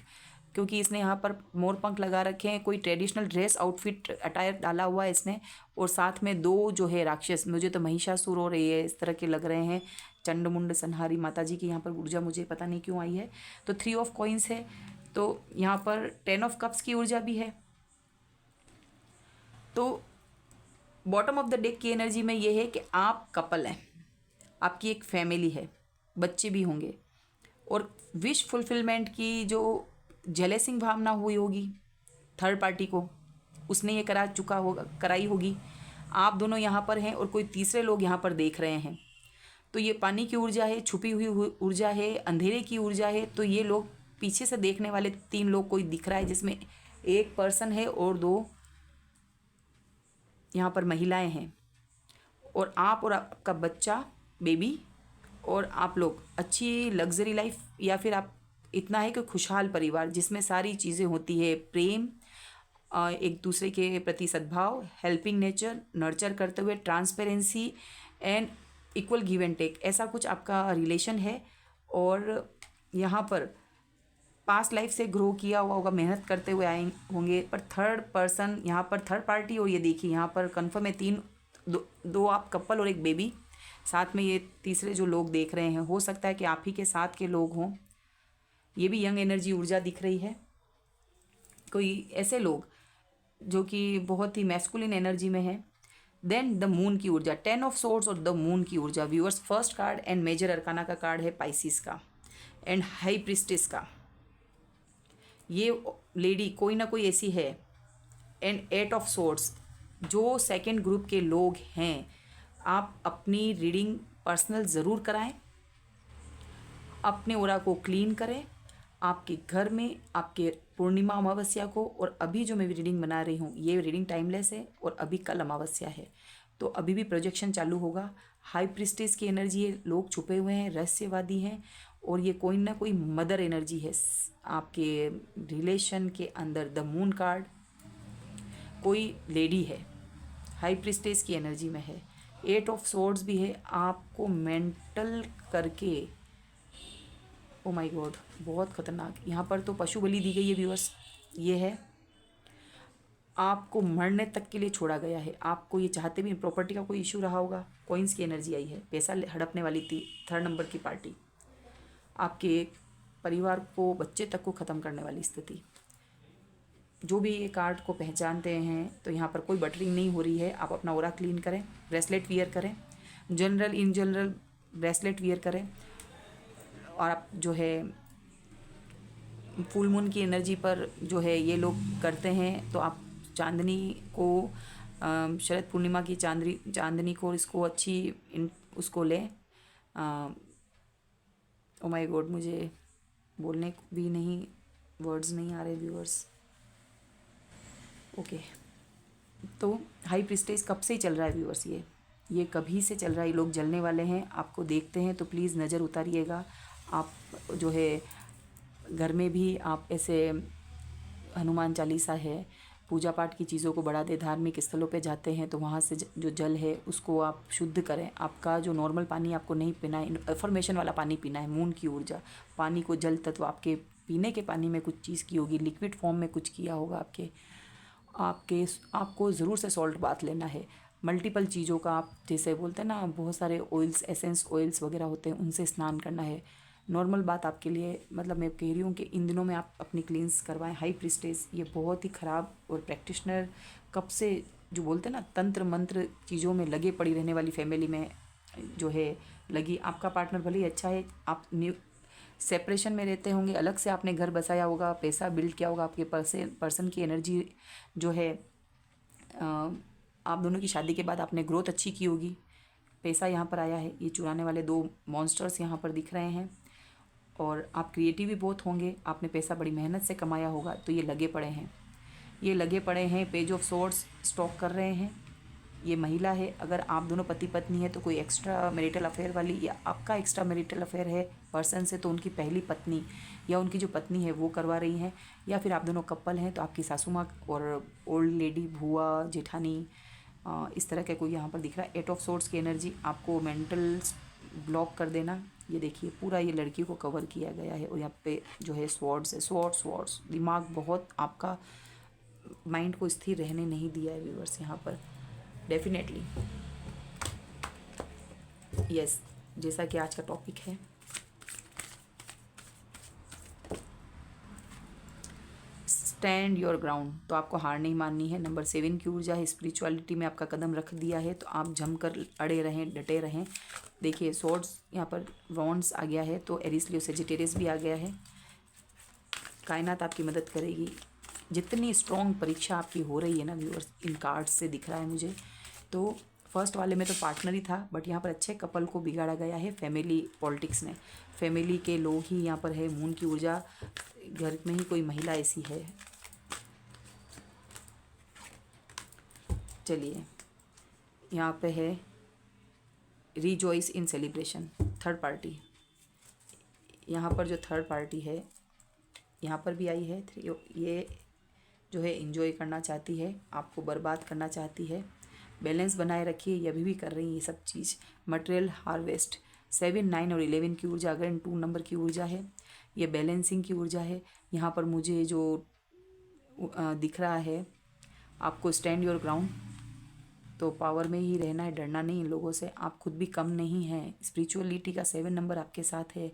क्योंकि इसने यहाँ पर मोर पंख लगा रखे हैं, कोई ट्रेडिशनल ड्रेस आउटफिट अटायर डाला हुआ है इसने, और साथ में 2 जो है राक्षस, मुझे तो महिषासुर हो रही है, इस तरह के लग रहे हैं, चंडमुंड संहारी माता जी की यहाँ पर ऊर्जा मुझे पता नहीं क्यों आई है। तो 3 ऑफ कॉइन्स है, तो यहाँ पर 10 ऑफ कप्स की ऊर्जा भी है। तो बॉटम ऑफ द डेक की एनर्जी में ये है कि आप कपल हैं, आपकी एक फैमिली है, बच्चे भी होंगे, और विश फुलफिलमेंट की जो जेलेसिंग भावना हुई होगी थर्ड पार्टी को, उसने ये कराई होगी। आप दोनों यहाँ पर हैं और कोई तीसरे लोग यहाँ पर देख रहे हैं। तो ये पानी की ऊर्जा है, छुपी हुई ऊर्जा है, अंधेरे की ऊर्जा है। तो ये लोग पीछे से देखने वाले 3 लोग कोई दिख रहा है, जिसमें एक पर्सन है और 2 यहाँ पर महिलाएं हैं, और आप और आपका बच्चा, बेबी, और आप लोग अच्छी लग्जरी लाइफ, या फिर आप इतना है कि खुशहाल परिवार जिसमें सारी चीज़ें होती है, प्रेम, एक दूसरे के प्रति सद्भाव, हेल्पिंग नेचर, नर्चर करते हुए, transparency and equal give and take, ऐसा कुछ आपका रिलेशन है। और यहाँ पर पास्ट लाइफ से ग्रो किया हुआ होगा, मेहनत करते हुए आए होंगे। पर थर्ड पर्सन यहाँ पर थर्ड पार्टी, और ये देखिए यहाँ पर कन्फर्म है 3, 2 आप कपल और एक बेबी, साथ में ये तीसरे जो लोग देख रहे हैं, हो सकता है कि आप ही के साथ के लोग हों। ये भी यंग एनर्जी ऊर्जा दिख रही है, कोई ऐसे लोग जो कि बहुत ही मैस्कुलिन एनर्जी में है। देन द मून की ऊर्जा, 10 ऑफ सोर्ड्स और द मून की ऊर्जा। Viewers, first card and major arcana का कार्ड है पाइसिस का एंड हाई प्रिस्टेस का। ये लेडी कोई ना कोई ऐसी है। एंड 8 ऑफ सोर्ड्स, जो सेकंड ग्रुप के लोग हैं, आप अपनी रीडिंग पर्सनल ज़रूर कराएं, अपने ओरा को क्लीन करें। आपके घर में आपके पूर्णिमा अमावस्या को, और अभी जो मैं रीडिंग बना रही हूँ ये रीडिंग टाइमलेस है, और अभी कल अमावस्या है, तो अभी भी प्रोजेक्शन चालू होगा। हाई प्रिस्टेस की एनर्जी है, लोग छुपे हुए हैं, रहस्यवादी हैं, और ये कोई ना कोई मदर एनर्जी है आपके रिलेशन के अंदर। द मून कार्ड कोई लेडी है, हाई प्रिस्टेस की एनर्जी में है। 8 ऑफ सोर्ड्स भी है, आपको मेंटल करके, ओ माय गॉड बहुत खतरनाक। यहाँ पर तो पशु बलि दी गई है व्यूअर्स। ये है, आपको मरने तक के लिए छोड़ा गया है। आपको ये चाहते भी, प्रॉपर्टी का कोई इशू रहा होगा, कॉइन्स की एनर्जी आई है, पैसा हड़पने वाली थी 3rd नंबर की पार्टी, आपके परिवार को, बच्चे तक को ख़त्म करने वाली स्थिति। जो भी ये कार्ड को पहचानते हैं तो यहाँ पर कोई बटरिंग नहीं हो रही है। आप अपना ओरा क्लीन करें, ब्रेसलेट वियर करें, इन जनरल ब्रेसलेट वियर करें, और आप जो है फुल मून की एनर्जी पर जो है ये लोग करते हैं, तो आप चांदनी को, शरद पूर्णिमा की चांदनी को, इसको अच्छी उसको लें। ओ माय गॉड, मुझे बोलने भी नहीं, वर्ड्स नहीं आ रहे व्यूअर्स। ओके, तो हाई प्रिस्टेज कब से ही चल रहा है व्यूअर्स, ये कभी से चल रहा है। ये लोग जलने वाले हैं, आपको देखते हैं तो प्लीज़ नज़र उतारिएगा। आप जो है घर में भी आप ऐसे हनुमान चालीसा है, पूजा पाठ की चीज़ों को बढ़ा दे, धार्मिक स्थलों पे जाते हैं तो वहाँ से जो जल है उसको आप शुद्ध करें। आपका जो नॉर्मल पानी आपको नहीं पीना है, अफर्मेशन वाला पानी पीना है। मून की ऊर्जा, पानी को, जल तत्व आपके पीने के पानी में कुछ चीज़ की होगी, लिक्विड फॉर्म में कुछ किया होगा आपको ज़रूर से सॉल्ट बाथ लेना है। मल्टीपल चीज़ों का, आप जैसे बोलते हैं ना, बहुत सारे ऑयल्स, एसेंस ऑयल्स वगैरह होते हैं, उनसे स्नान करना है। नॉर्मल बात आपके लिए, मतलब मैं कह रही हूँ कि इन दिनों में आप अपनी क्लींस करवाएं। हाई प्रिस्टेज ये बहुत ही ख़राब, और प्रैक्टिशनर कब से जो बोलते हैं ना तंत्र मंत्र चीज़ों में लगे पड़ी रहने वाली फैमिली में जो है लगी। आपका पार्टनर भले ही अच्छा है, आप न्यू सेपरेशन में रहते होंगे, अलग से आपने घर बसाया होगा, पैसा बिल्ड किया होगा, आपके पर्सन की एनर्जी जो है, आप दोनों की शादी के बाद आपने ग्रोथ अच्छी की होगी, पैसा यहाँ पर आया है। ये चुराने वाले 2 मॉन्स्टर्स यहाँ पर दिख रहे हैं, और आप क्रिएटिव भी बहुत होंगे, आपने पैसा बड़ी मेहनत से कमाया होगा, तो ये लगे पड़े हैं, पेज ऑफ सोर्ड्स स्टॉक कर रहे हैं। ये महिला है, अगर आप दोनों पति पत्नी है तो कोई एक्स्ट्रा मैरिटल अफेयर वाली, या आपका एक्स्ट्रा मैरिटल अफेयर है पर्सन से तो उनकी पहली पत्नी या उनकी जो पत्नी है वो करवा रही हैं, या फिर आप दोनों कपल हैं तो आपकी सासू माँ और ओल्ड लेडी, भुआ, जेठानी, इस तरह का कोई यहाँ पर दिख रहा है। 8 ऑफ सोर्ड्स की एनर्जी आपको मेंटल ब्लॉक कर देना। ये देखिए पूरा ये लड़की को कवर किया गया है, और यहाँ पे जो है स्वॉर्ड्स है, स्वॉर्ड्स दिमाग बहुत, आपका माइंड को स्थिर रहने नहीं दिया है व्यूअर्स यहाँ पर, डेफिनेटली। यस, जैसा कि आज का टॉपिक है, स्टैंड योर ग्राउंड, तो आपको हार नहीं माननी है। नंबर 7 की ऊर्जा है, स्पिरिचुअलिटी में आपका कदम रख दिया है, तो आप जमकर अड़े रहें, डटे रहें। देखिए सॉर्ड्स यहाँ पर वॉन्ड्स आ गया है, तो एरिस लियो सेजिटेरियस भी आ गया है। कायनात आपकी मदद करेगी। जितनी स्ट्रॉन्ग परीक्षा आपकी हो रही है ना व्यूअर्स, इन कार्ड्स से दिख रहा है मुझे, तो फर्स्ट वाले में तो पार्टनर ही था, बट यहाँ पर अच्छे कपल को बिगाड़ा गया है फैमिली पॉलिटिक्स ने। फैमिली के लोग ही यहाँ पर है, मून की ऊर्जा, घर में ही कोई महिला ऐसी है। चलिए, यहाँ पे है रिजॉइस इन सेलिब्रेशन, थर्ड पार्टी। यहाँ पर जो थर्ड पार्टी है यहाँ पर भी आई है, ये जो है एंजॉय करना चाहती है, आपको बर्बाद करना चाहती है। बैलेंस बनाए रखिए, ये अभी भी कर रही है ये सब चीज़। मटेरियल हार्वेस्ट, 7, 9 और 11 की ऊर्जा, अगर 2 नंबर की ऊर्जा है, ये बैलेंसिंग की ऊर्जा है। यहाँ पर मुझे जो दिख रहा है, आपको स्टैंड योर ग्राउंड, तो पावर में ही रहना है, डरना नहीं इन लोगों से। आप खुद भी कम नहीं हैं, स्पिरिचुअलिटी का 7 नंबर आपके साथ है।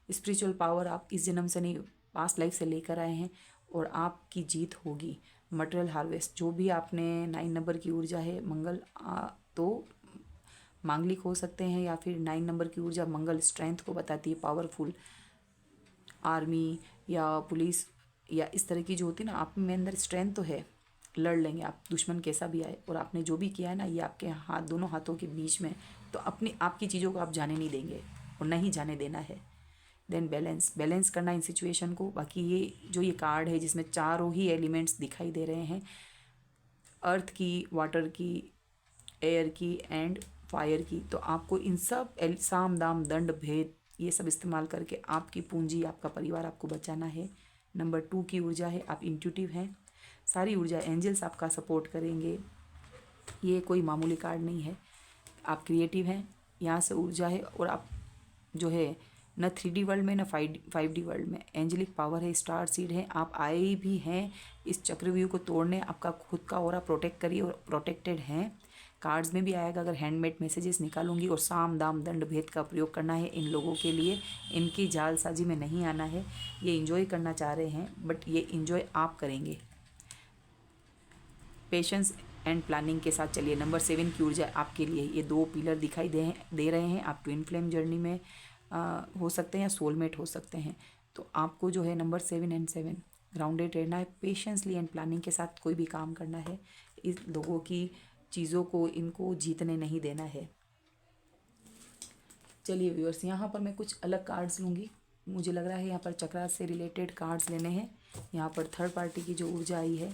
स्पिरिचुअल पावर आप इस जन्म से नहीं, पास्ट लाइफ से लेकर आए हैं, और आपकी जीत होगी। मटेरियल हार्वेस्ट, जो भी आपने 9 नंबर की ऊर्जा है, मंगल, तो मांगलिक हो सकते हैं, या फिर 9 नंबर की ऊर्जा मंगल स्ट्रेंथ को बताती है, पावरफुल आर्मी या पुलिस या इस तरह की जो होती है ना, आप में अंदर स्ट्रेंथ तो है, लड़ लेंगे आप, दुश्मन कैसा भी आए। और आपने जो भी किया है ना, ये आपके हाथ, दोनों हाथों के बीच में, तो अपनी आपकी चीज़ों को आप जाने नहीं देंगे और नहीं जाने देना है। देन बैलेंस करना इन सिचुएशन को। बाकी ये जो ये कार्ड है जिसमें चारों ही एलिमेंट्स दिखाई दे रहे हैं, अर्थ की, वाटर की, एयर की एंड फायर की, तो आपको इन सब साम दाम दंड भेद ये सब इस्तेमाल करके आपकी पूंजी, आपका परिवार आपको बचाना है। नंबर 2 की ऊर्जा है, आप इंट्यूटिव हैं, सारी ऊर्जा एंजल्स आपका सपोर्ट करेंगे। ये कोई मामूली कार्ड नहीं है, आप क्रिएटिव हैं, यहाँ से ऊर्जा है। और आप जो है न 3D वर्ल्ड में न 5D वर्ल्ड में, एंजेलिक पावर है, स्टार सीड है, आप आए भी हैं इस चक्रव्यूह को तोड़ने। आपका खुद का ऑरा प्रोटेक्ट करिए और प्रोटेक्टेड हैं। कार्ड्स में भी आएगा, अगर हैंडमेड मैसेजेस निकालूंगी। और साम दाम दंड भेद का प्रयोग करना है इन लोगों के लिए, इनकी जालसाजी में नहीं आना है। ये इंजॉय करना चाह रहे हैं, बट ये इंजॉय आप करेंगे पेशेंस एंड प्लानिंग के साथ। चलिए, नंबर 7 की ऊर्जा आपके लिए, ये 2 पिलर दिखाई दे रहे हैं। आप ट्विन फ्लेम जर्नी में हो सकते हैं या सोलमेट हो सकते हैं। तो आपको जो है नंबर 7 एंड 7 ग्राउंडेड रहना है, पेशेंसली एंड प्लानिंग के साथ कोई भी काम करना है। इस लोगों की चीज़ों को, इनको जीतने नहीं देना है। चलिए व्यूअर्स, यहाँ पर मैं कुछ अलग कार्ड्स लूँगी। मुझे लग रहा है यहाँ पर चक्रा से रिलेटेड कार्ड्स लेने हैं। यहाँ पर थर्ड पार्टी की जो ऊर्जा आई है,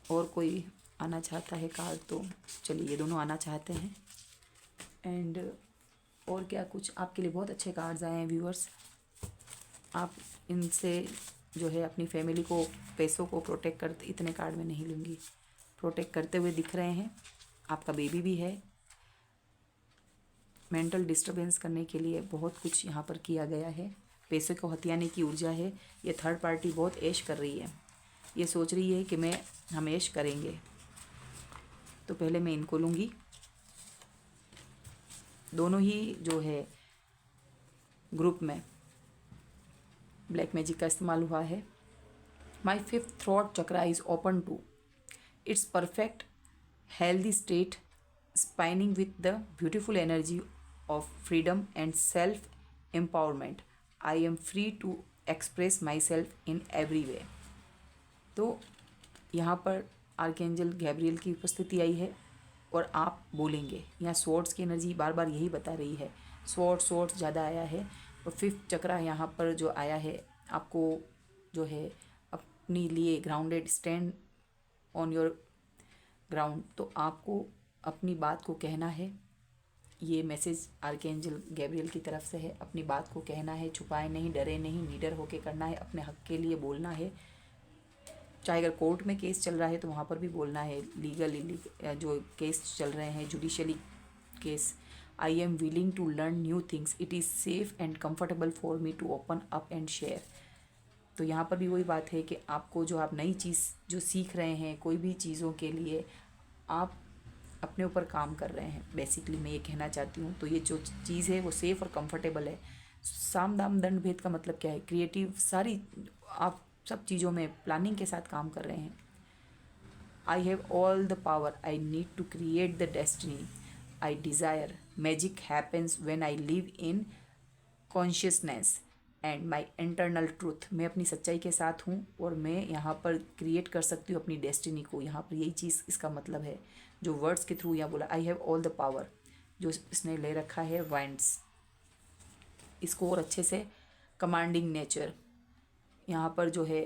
और कोई आना चाहता है कार्ड तो चलिए, ये दोनों आना चाहते हैं। एंड और क्या, कुछ आपके लिए बहुत अच्छे कार्ड्स आए हैं व्यूअर्स। आप इनसे जो है अपनी फैमिली को, पैसों को प्रोटेक्ट करते, इतने कार्ड में नहीं लूँगी, प्रोटेक्ट करते हुए दिख रहे हैं। आपका बेबी भी है। मेंटल डिस्टर्बेंस करने के लिए बहुत कुछ यहाँ पर किया गया है। पैसे को हथियाने की ऊर्जा है। ये थर्ड पार्टी बहुत ऐश कर रही है, ये सोच रही है कि हम ऐश करेंगे। तो पहले मैं इनको लूँगी। दोनों ही जो है ग्रुप में ब्लैक मैजिक का इस्तेमाल हुआ है। My 5th throat chakra is open to its perfect healthy state, spinning with the beautiful energy of freedom and self empowerment. I am free to express my self in every way. तो यहाँ पर archangel Gabriel की उपस्थिति आई है और आप बोलेंगे। यहाँ स्वॉर्ड्स की एनर्जी बार बार यही बता रही है, स्वॉर्ड्स ज़्यादा आया है। और 5th चक्रा यहाँ पर जो आया है, आपको जो है अपनी लिए grounded, stand on your ground. तो आपको अपनी बात को कहना है। ये मैसेज आर्कएंजल गैब्रियल की तरफ से है, अपनी बात को कहना है, छुपाए नहीं, डरे नहीं, नीडर होके करना है, अपने हक के लिए बोलना है। चाहे अगर कोर्ट में केस चल रहा है तो वहाँ पर भी बोलना है, लीगल जो केस चल रहे हैं, judicially case. I am willing to learn new things, it is safe and comfortable for me to open up and share. तो यहाँ पर भी वही बात है कि आपको जो आप नई चीज़ जो सीख रहे हैं, कोई भी चीज़ों के लिए आप अपने ऊपर काम कर रहे हैं, बेसिकली मैं ये कहना चाहती हूँ। तो ये जो चीज़ है वो सेफ़ और कंफर्टेबल है। साम दाम दंड भेद का मतलब क्या है, क्रिएटिव, सारी आप सब चीज़ों में प्लानिंग के साथ काम कर रहे हैं। I have all the power, I need to create the destiny I desire, magic happens when I live in consciousness and my internal truth. मैं अपनी सच्चाई के साथ हूँ और मैं यहाँ पर क्रिएट कर सकती हूँ अपनी डेस्टिनी को। यहाँ पर यही चीज़ इसका मतलब है, जो वर्ड्स के थ्रू यहाँ बोला, आई हैव ऑल द पावर, जो इसने ले रखा है वाइंड्स, इसको और अच्छे से कमांडिंग नेचर, यहाँ पर जो है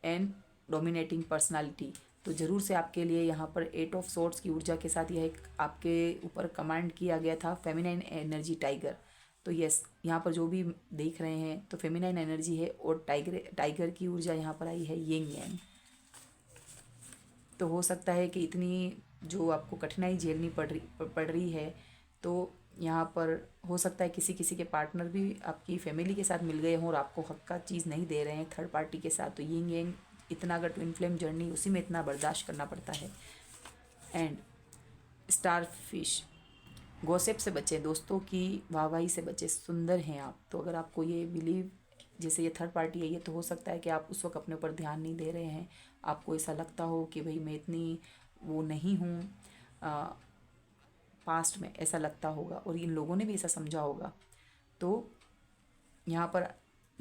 एंड डोमिनेटिंग पर्सनालिटी। तो ज़रूर से आपके लिए यहाँ पर 8 ऑफ सोर्ड्स की ऊर्जा के साथ यह आपके ऊपर कमांड किया गया था, फेमिनाइन एनर्जी टाइगर। तो यस, यहाँ पर जो भी देख रहे हैं तो फेमिनाइन एनर्जी है, और टाइगर की ऊर्जा यहाँ पर आई है, यिंग यांग। तो हो सकता है कि इतनी जो आपको कठिनाई झेलनी पड़ रही है, तो यहाँ पर हो सकता है किसी किसी के पार्टनर भी आपकी फैमिली के साथ मिल गए हों और आपको हक का चीज़ नहीं दे रहे हैं थर्ड पार्टी के साथ। तो यिंग यांग, इतना अगर ट्विन फ्लेम जर्नी, उसी में इतना बर्दाश्त करना पड़ता है। एंड स्टार फिश, गॉसिप से बचें, दोस्तों की वाहवाही से बचें, सुंदर हैं आप। तो अगर आपको ये बिलीव, जैसे ये थर्ड पार्टी है, ये तो हो सकता है कि आप उस वक्त अपने ऊपर ध्यान नहीं दे रहे हैं, आपको ऐसा लगता हो कि भाई मैं इतनी वो नहीं हूँ, पास्ट में ऐसा लगता होगा और इन लोगों ने भी ऐसा समझा होगा। तो यहाँ पर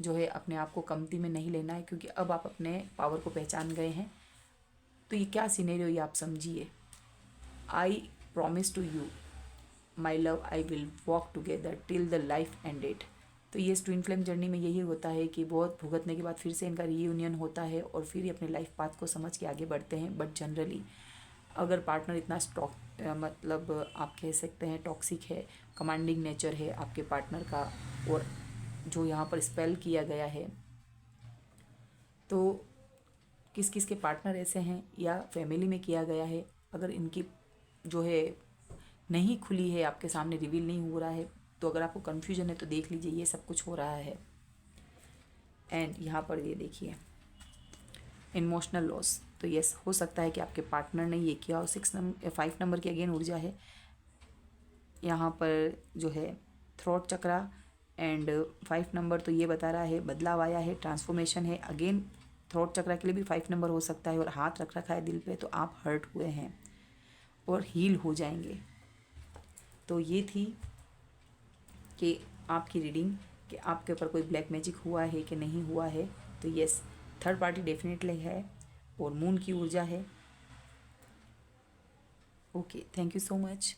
जो है अपने आप को कमती में नहीं लेना है, क्योंकि अब आप अपने पावर को पहचान गए हैं। तो ये क्या सिनेरियो ये आप समझिए। I promise to you my love, I will walk together till the life ended. तो ये ट्विन फ्लेम जर्नी में यही होता है कि बहुत भुगतने के बाद फिर से इनका रीयूनियन होता है और फिर ये अपने लाइफ पाथ को समझ के आगे बढ़ते हैं। बट जनरली अगर पार्टनर इतना मतलब आप कह सकते हैं टॉक्सिक है, कमांडिंग नेचर है आपके पार्टनर का, और जो यहाँ पर स्पेल किया गया है, तो किस किस के पार्टनर ऐसे हैं या फैमिली में किया गया है, अगर इनकी जो है नहीं खुली है, आपके सामने रिवील नहीं हो रहा है, तो अगर आपको कन्फ्यूजन है तो देख लीजिए ये सब कुछ हो रहा है। एंड यहाँ पर ये देखिए इमोशनल लॉस, तो यस हो सकता है कि आपके पार्टनर ने ये किया हो। 5 नंबर की अगेन ऊर्जा है यहाँ पर जो है थ्रोट चक्रा, एंड 5 नंबर तो ये बता रहा है बदलाव आया है, ट्रांसफॉर्मेशन है। अगेन थ्रोट चक्रा के लिए भी 5 नंबर हो सकता है, और हाथ रख रखा है दिल पे, तो आप हर्ट हुए हैं और हील हो जाएंगे। तो ये थी कि आपकी रीडिंग कि आपके ऊपर कोई ब्लैक मैजिक हुआ है कि नहीं हुआ है। तो यस, थर्ड पार्टी डेफिनेटली है और मून की ऊर्जा है। Okay, thank you so much.